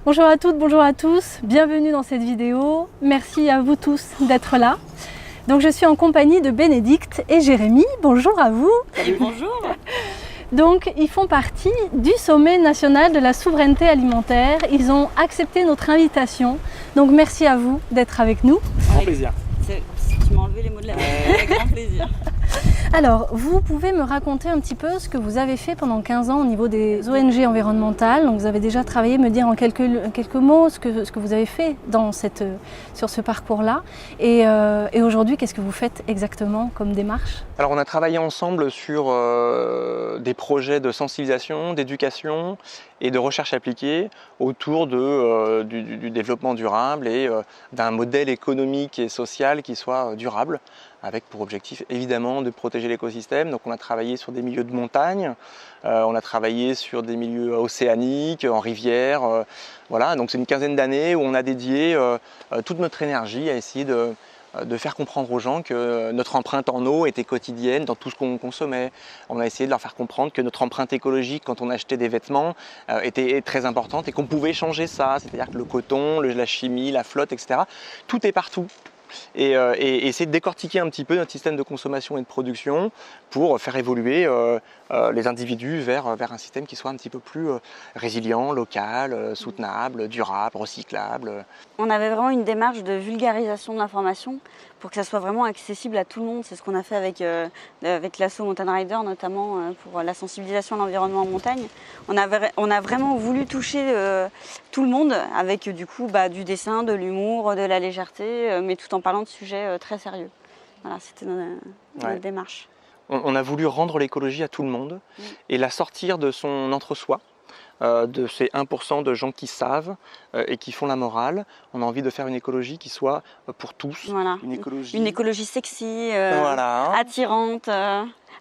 Bonjour à toutes, bonjour à tous, bienvenue dans cette vidéo. Merci à vous tous d'être là. Donc je suis en compagnie de Bénédicte et Jérémy. Bonjour à vous. Salut, bonjour. Donc ils font partie du sommet national de la souveraineté alimentaire. Ils ont accepté notre invitation. Donc merci à vous d'être avec nous. Grand plaisir. Tu m'as enlevé les mots de la bouche. Avec grand plaisir. Alors, vous pouvez me raconter un petit peu ce que vous avez fait pendant 15 ans au niveau des ONG environnementales. Donc, vous avez déjà travaillé, me dire en quelques mots ce que vous avez fait sur ce parcours-là. Et aujourd'hui, qu'est-ce que vous faites exactement comme démarche? Alors on a travaillé ensemble sur des projets de sensibilisation, d'éducation et de recherche appliquée autour du développement durable et d'un modèle économique et social qui soit durable, avec pour objectif évidemment de protéger l'écosystème. Donc on a travaillé sur des milieux de montagne, on a travaillé sur des milieux océaniques, en rivière, voilà. Donc c'est une quinzaine d'années où on a dédié toute notre énergie à essayer de faire comprendre aux gens que notre empreinte en eau était quotidienne dans tout ce qu'on consommait. On a essayé de leur faire comprendre que notre empreinte écologique quand on achetait des vêtements était très importante et qu'on pouvait changer ça, c'est-à-dire que le coton, la chimie, la flotte, etc., tout est partout. Et essayer de décortiquer un petit peu notre système de consommation et de production pour faire évoluer les individus vers un système qui soit un petit peu plus résilient, local, soutenable, durable, recyclable. On avait vraiment une démarche de vulgarisation de l'information pour que ça soit vraiment accessible à tout le monde. C'est ce qu'on a fait avec l'asso Mountain Rider, notamment pour la sensibilisation à l'environnement en montagne. On a vraiment voulu toucher tout le monde avec du coup du dessin, de l'humour, de la légèreté, mais tout en parlant de sujets très sérieux. Voilà, c'était notre démarche. On a voulu rendre l'écologie à tout le monde et la sortir de son entre-soi, de ces 1% de gens qui savent et qui font la morale. On a envie de faire une écologie qui soit pour tous. Voilà. Une écologie sexy, attirante,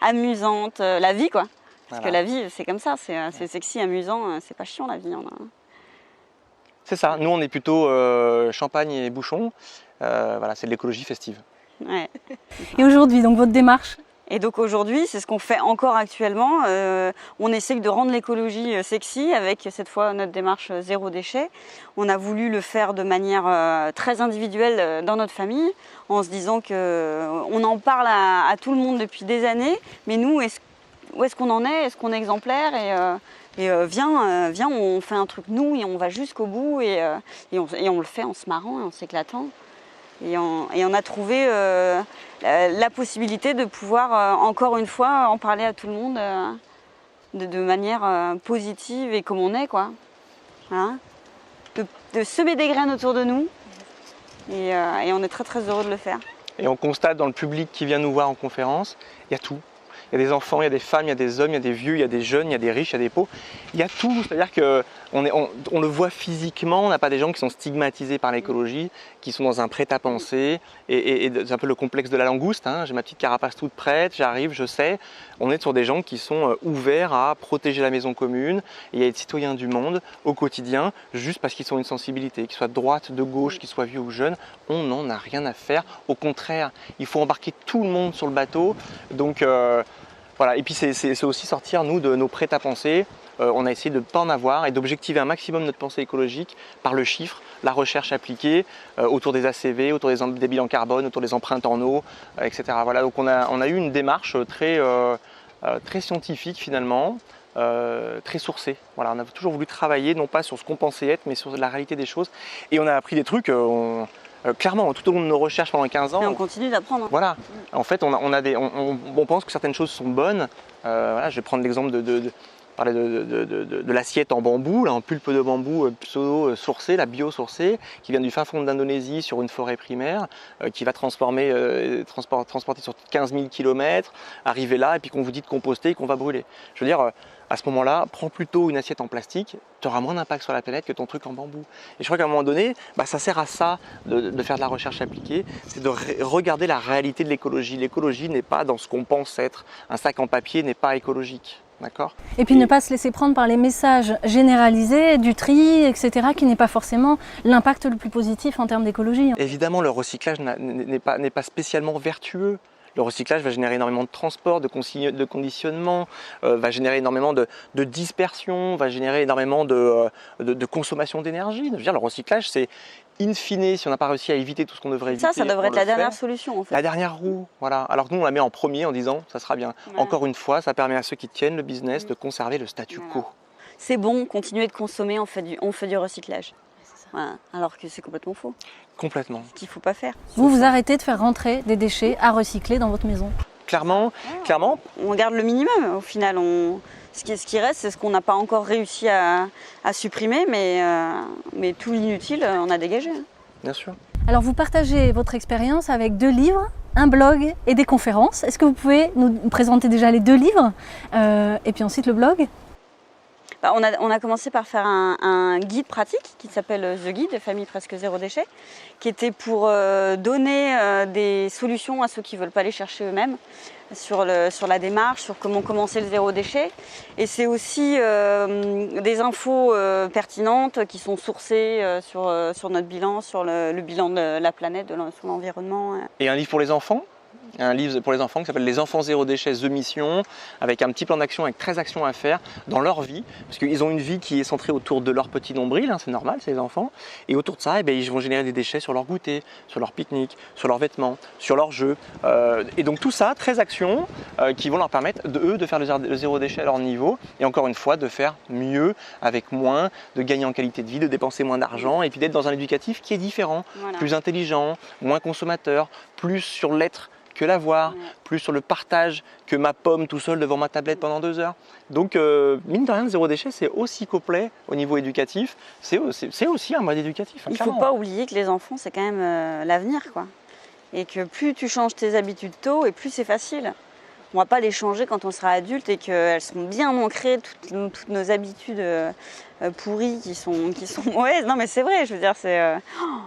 amusante, la vie quoi. Parce que la vie c'est comme ça, c'est sexy, amusant, c'est pas chiant la vie. C'est ça, nous on est plutôt champagne et bouchon, voilà, c'est de l'écologie festive. Ouais. Et aujourd'hui, donc votre démarche? Et donc aujourd'hui, c'est ce qu'on fait encore actuellement. On essaie de rendre l'écologie sexy avec cette fois notre démarche zéro déchet. On a voulu le faire de manière très individuelle dans notre famille, en se disant qu'on en parle à tout le monde depuis des années, mais nous, où est-ce qu'on en est? Est-ce qu'on est exemplaire? Viens, on fait un truc nous et on va jusqu'au bout et on le fait en se marrant et en s'éclatant. Et on a trouvé la possibilité de pouvoir encore une fois en parler à tout le monde de manière positive et comme on est quoi. Voilà. De semer des graines autour de nous et on est très très heureux de le faire. Et on constate dans le public qui vient nous voir en conférence, il y a tout. Il y a des enfants, il y a des femmes, il y a des hommes, il y a des vieux, il y a des jeunes, il y a des riches, il y a des pauvres. Il y a tout, c'est-à-dire qu'on le voit physiquement, on n'a pas des gens qui sont stigmatisés par l'écologie, qui sont dans un prêt-à-penser, et c'est un peu le complexe de la langouste, hein. J'ai ma petite carapace toute prête, j'arrive, je sais. On est sur des gens qui sont ouverts à protéger la maison commune et à être citoyens du monde au quotidien, juste parce qu'ils ont une sensibilité, qu'ils soient de droite, de gauche, qu'ils soient vieux ou jeunes, on n'en a rien à faire. Au contraire, il faut embarquer tout le monde sur le bateau. Donc, voilà. Et puis c'est aussi sortir nous de nos prêt-à-penser. On a essayé de ne pas en avoir et d'objectiver un maximum notre pensée écologique par le chiffre, la recherche appliquée autour des ACV, autour des bilans carbone, autour des empreintes en eau, etc. Voilà. Donc on a eu une démarche très scientifique finalement, très sourcée. Voilà. On a toujours voulu travailler non pas sur ce qu'on pensait être, mais sur la réalité des choses. Et on a appris des trucs. Clairement, tout au long de nos recherches pendant 15 ans, et on continue d'apprendre. Voilà. En fait, on pense que certaines choses sont bonnes. Voilà, je vais prendre l'exemple parler de l'assiette en bambou, là, en pulpe de bambou pseudo-sourcée, la bio-sourcée, qui vient du fin fond d'Indonésie sur une forêt primaire, qui va transporter sur 15 000 km, arriver là, et puis qu'on vous dit de composter et qu'on va brûler. Je veux dire, à ce moment-là, prends plutôt une assiette en plastique, tu auras moins d'impact sur la planète que ton truc en bambou. Et je crois qu'à un moment donné, ça sert à ça de faire de la recherche appliquée, c'est de regarder la réalité de l'écologie. L'écologie n'est pas dans ce qu'on pense être. Un sac en papier n'est pas écologique. Et puis ne pas se laisser prendre par les messages généralisés, du tri, etc., qui n'est pas forcément l'impact le plus positif en termes d'écologie. Évidemment, le recyclage n'est pas spécialement vertueux. Le recyclage va générer énormément de transport, de conditionnement, va générer énormément de dispersion, va générer énormément de consommation d'énergie. Je veux dire, le recyclage, c'est in fine, si on n'a pas réussi à éviter tout ce qu'on devrait éviter. Ça devrait être la dernière solution en fait. La dernière roue, voilà. Alors que nous, on la met en premier en disant, ça sera bien. Ouais. Encore une fois, ça permet à ceux qui tiennent le business de conserver le statu quo. C'est bon, continuez de consommer, on fait du recyclage. Voilà. Alors que c'est complètement faux. Complètement. Ce qu'il ne faut pas faire. Vous arrêtez de faire rentrer des déchets à recycler dans votre maison. Clairement, On garde le minimum au final. Ce qui reste, c'est ce qu'on n'a pas encore réussi à supprimer, mais tout l'inutile, on a dégagé. bien sûr. Alors vous partagez votre expérience avec 2 livres, un blog et des conférences. Est-ce que vous pouvez nous présenter déjà les 2 livres et puis ensuite le blog? On a commencé par faire un guide pratique qui s'appelle The Guide, Famille presque zéro déchet, qui était pour donner des solutions à ceux qui ne veulent pas les chercher eux-mêmes sur la démarche, sur comment commencer le zéro déchet. Et c'est aussi des infos pertinentes qui sont sourcées sur notre bilan, sur le bilan de la planète, sur l'environnement. Et un livre pour les enfants, un livre pour les enfants qui s'appelle Les enfants zéro déchet, The Mission, avec un petit plan d'action, avec 13 actions à faire dans leur vie, parce qu'ils ont une vie qui est centrée autour de leur petit nombril, c'est normal, c'est les enfants, et autour de ça, ils vont générer des déchets sur leur goûter, sur leur pique-nique, sur leurs vêtements, sur leurs jeux, et donc tout ça, 13 actions qui vont leur permettre de faire le zéro déchet à leur niveau, et encore une fois, de faire mieux avec moins, de gagner en qualité de vie, de dépenser moins d'argent, et puis d'être dans un éducatif qui est différent, plus intelligent, moins consommateur, plus sur l'être que l'avoir, plus sur le partage que ma pomme tout seul devant ma tablette pendant 2 heures. Donc, mine de rien, le zéro déchet, c'est aussi complet au niveau éducatif, c'est aussi un mode éducatif. Il ne faut pas oublier que les enfants, c'est quand même l'avenir, quoi. Et que plus tu changes tes habitudes tôt, et plus c'est facile. On ne va pas les changer quand on sera adulte et qu'elles seront bien ancrées, toutes nos habitudes pourries qui sont mauvaises. Non mais c'est vrai, je veux dire,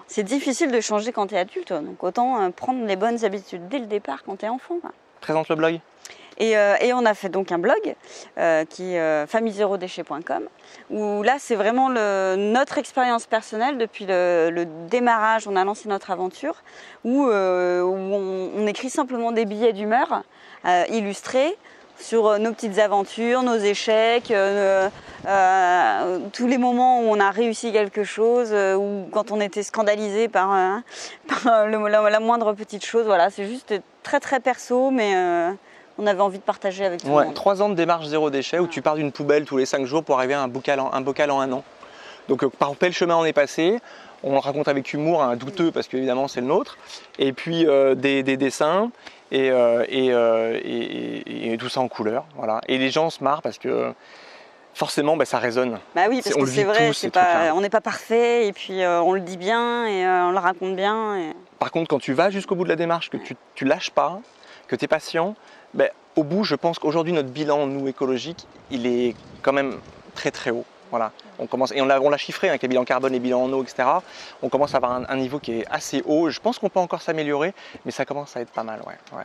c'est difficile de changer quand tu es adulte. Donc autant prendre les bonnes habitudes dès le départ quand tu es enfant. Quoi. Présente le blog. Et on a fait donc un blog qui est famille0déchet.com où là c'est vraiment notre expérience personnelle depuis le démarrage, on a lancé notre aventure où on écrit simplement des billets d'humeur illustrés sur nos petites aventures, nos échecs, tous les moments où on a réussi quelque chose, ou quand on était scandalisé par la moindre petite chose. Voilà, c'est juste très très perso, mais on avait envie de partager avec tout le monde. 3 ans de démarche zéro déchet où tu pars d'une poubelle tous les 5 jours pour arriver à un bocal en 1 an. Donc par quel chemin on est passé, on le raconte avec humour, douteux parce qu'évidemment c'est le nôtre, et puis des dessins et tout ça en couleur. Voilà. Et les gens se marrent parce que forcément ça résonne. Bah oui, parce que c'est vrai, on n'est pas parfait et puis on le dit bien et on le raconte bien. Et... Par contre, quand tu vas jusqu'au bout de la démarche, que tu lâches pas, que tu es patient, au bout, je pense qu'aujourd'hui, notre bilan, nous, écologique, il est quand même très très haut. Voilà. On commence, et on l'a chiffré avec les bilans carbone, les bilans en eau, etc. On commence à avoir un niveau qui est assez haut. Je pense qu'on peut encore s'améliorer, mais ça commence à être pas mal. Ouais.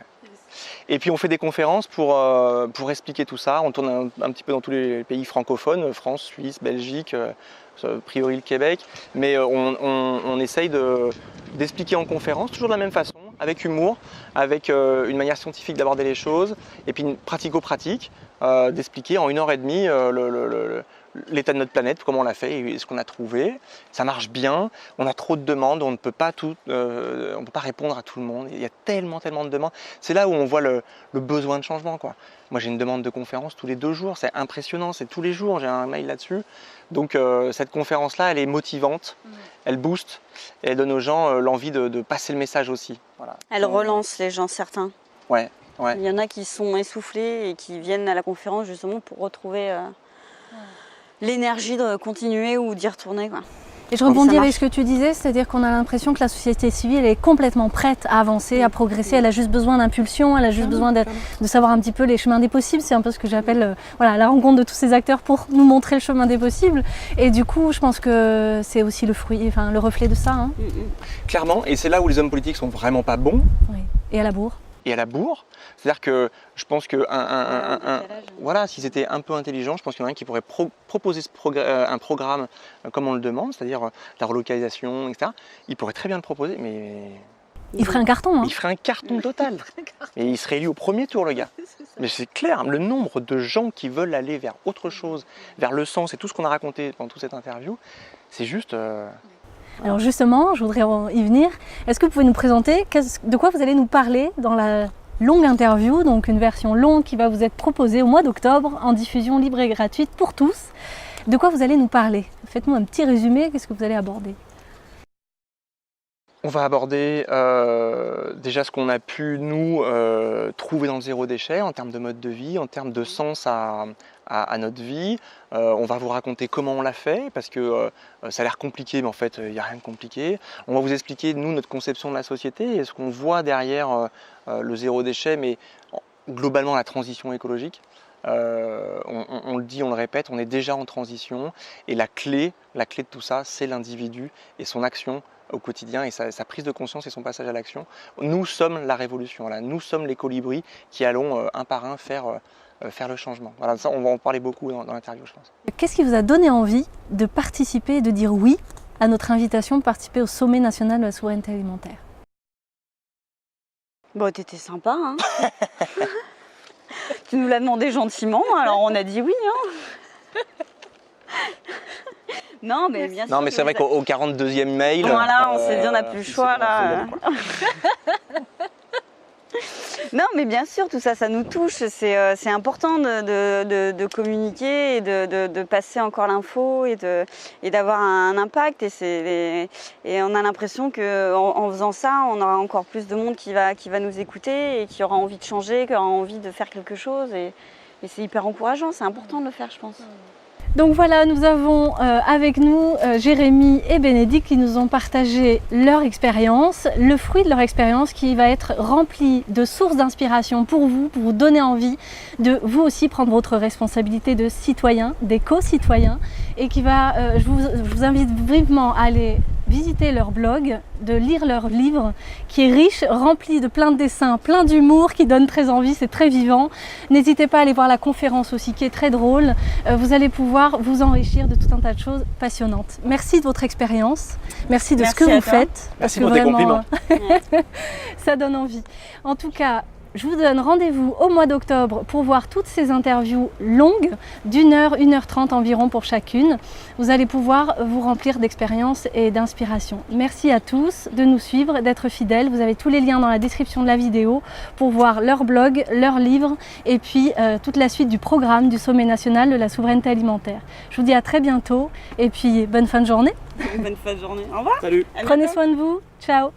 Et puis on fait des conférences pour expliquer tout ça. On tourne un petit peu dans tous les pays francophones, France, Suisse, Belgique, a priori le Québec. Mais on essaye d'expliquer en conférence, toujours de la même façon, avec humour, avec une manière scientifique d'aborder les choses, et puis une pratico-pratique, d'expliquer en 1h30 l'état de notre planète, comment on l'a fait et ce qu'on a trouvé. Ça marche bien, on a trop de demandes, on ne peut pas répondre à tout le monde. Il y a tellement de demandes. C'est là où on voit le besoin de changement, quoi. Moi j'ai une demande de conférence tous les 2 jours, c'est impressionnant, c'est tous les jours, j'ai un mail là-dessus. Donc cette conférence-là, elle est motivante, elle booste, et elle donne aux gens l'envie de passer le message aussi. Voilà. Elle relance les gens, certains. Ouais. Il y en a qui sont essoufflés et qui viennent à la conférence justement pour retrouver l'énergie de continuer ou d'y retourner, quoi. Et je rebondis avec ce que tu disais, c'est-à-dire qu'on a l'impression que la société civile est complètement prête à avancer, à progresser. Elle a juste besoin d'impulsion, elle a juste besoin de savoir un petit peu les chemins des possibles. C'est un peu ce que j'appelle la rencontre de tous ces acteurs pour nous montrer le chemin des possibles. Et du coup, je pense que c'est aussi le reflet de ça. Hein. Clairement, et c'est là où les hommes politiques sont vraiment pas bons. Oui. Et à la bourre. C'est-à-dire que je pense que s'ils étaient un peu intelligents, je pense qu'il y en a un qui pourrait proposer un programme comme on le demande, c'est-à-dire la relocalisation, etc. Il pourrait très bien le proposer, mais Il ferait un carton, hein. Il ferait un carton total. Et il serait élu au premier tour, le gars. Mais c'est clair, le nombre de gens qui veulent aller vers autre chose, vers le sens et tout ce qu'on a raconté pendant toute cette interview, c'est juste... Alors justement, je voudrais y venir. Est-ce que vous pouvez nous présenter de quoi vous allez nous parler dans la longue interview, donc une version longue qui va vous être proposée au mois d'octobre en diffusion libre et gratuite pour tous. De quoi vous allez nous parler? Faites-nous un petit résumé, qu'est-ce que vous allez aborder? On va aborder déjà ce qu'on a pu nous trouver dans le zéro déchet en termes de mode de vie, en termes de sens à notre vie. On va vous raconter comment on l'a fait parce que ça a l'air compliqué, mais en fait il n'y a rien de compliqué. On va vous expliquer nous notre conception de la société et ce qu'on voit derrière le zéro déchet, mais globalement la transition écologique. On le dit, on le répète, on est déjà en transition et la clé de tout ça, c'est l'individu et son action au quotidien et sa prise de conscience et son passage à l'action. Nous sommes la révolution, voilà. Nous sommes les colibris qui allons un par un faire le changement. Voilà, ça, on va en parler beaucoup dans l'interview, je pense. Qu'est-ce qui vous a donné envie de participer et de dire oui à notre invitation de participer au sommet national de la souveraineté alimentaire? Bon, t'étais sympa, hein. Tu nous l'as demandé gentiment, alors on a dit oui, hein. Non, mais bien sûr. Non, mais c'est vrai qu'au 42e mail. Voilà, on s'est dit, on n'a plus le choix là. Non, mais bien sûr, tout ça, ça nous touche. C'est important de communiquer et de passer encore l'info et d'avoir un impact. Et on a l'impression qu'en faisant ça, on aura encore plus de monde qui va nous écouter et qui aura envie de changer, qui aura envie de faire quelque chose. Et c'est hyper encourageant, c'est important de le faire, je pense. Donc voilà, nous avons avec nous Jérémy et Bénédicte qui nous ont partagé leur expérience, le fruit de leur expérience qui va être rempli de sources d'inspiration pour vous donner envie de vous aussi prendre votre responsabilité de citoyen, d'éco-citoyen et qui va, je vous invite vivement à aller visiter leur blog, de lire leur livre qui est riche, rempli de plein de dessins, plein d'humour qui donne très envie, c'est très vivant. N'hésitez pas à aller voir la conférence aussi qui est très drôle. Vous allez pouvoir vous enrichir de tout un tas de choses passionnantes. Merci de votre expérience, merci de ce que vous faites. Merci pour tes compliments. Ça donne envie. En tout cas, je vous donne rendez-vous au mois d'octobre pour voir toutes ces interviews longues, d'1 heure, 1h30 environ pour chacune. Vous allez pouvoir vous remplir d'expérience et d'inspiration. Merci à tous de nous suivre, d'être fidèles. Vous avez tous les liens dans la description de la vidéo pour voir leur blog, leur livre et puis toute la suite du programme du Sommet national de la souveraineté alimentaire. Je vous dis à très bientôt et puis bonne fin de journée. Bonne fin de journée. Au revoir. Salut. Prenez soin de vous. Ciao.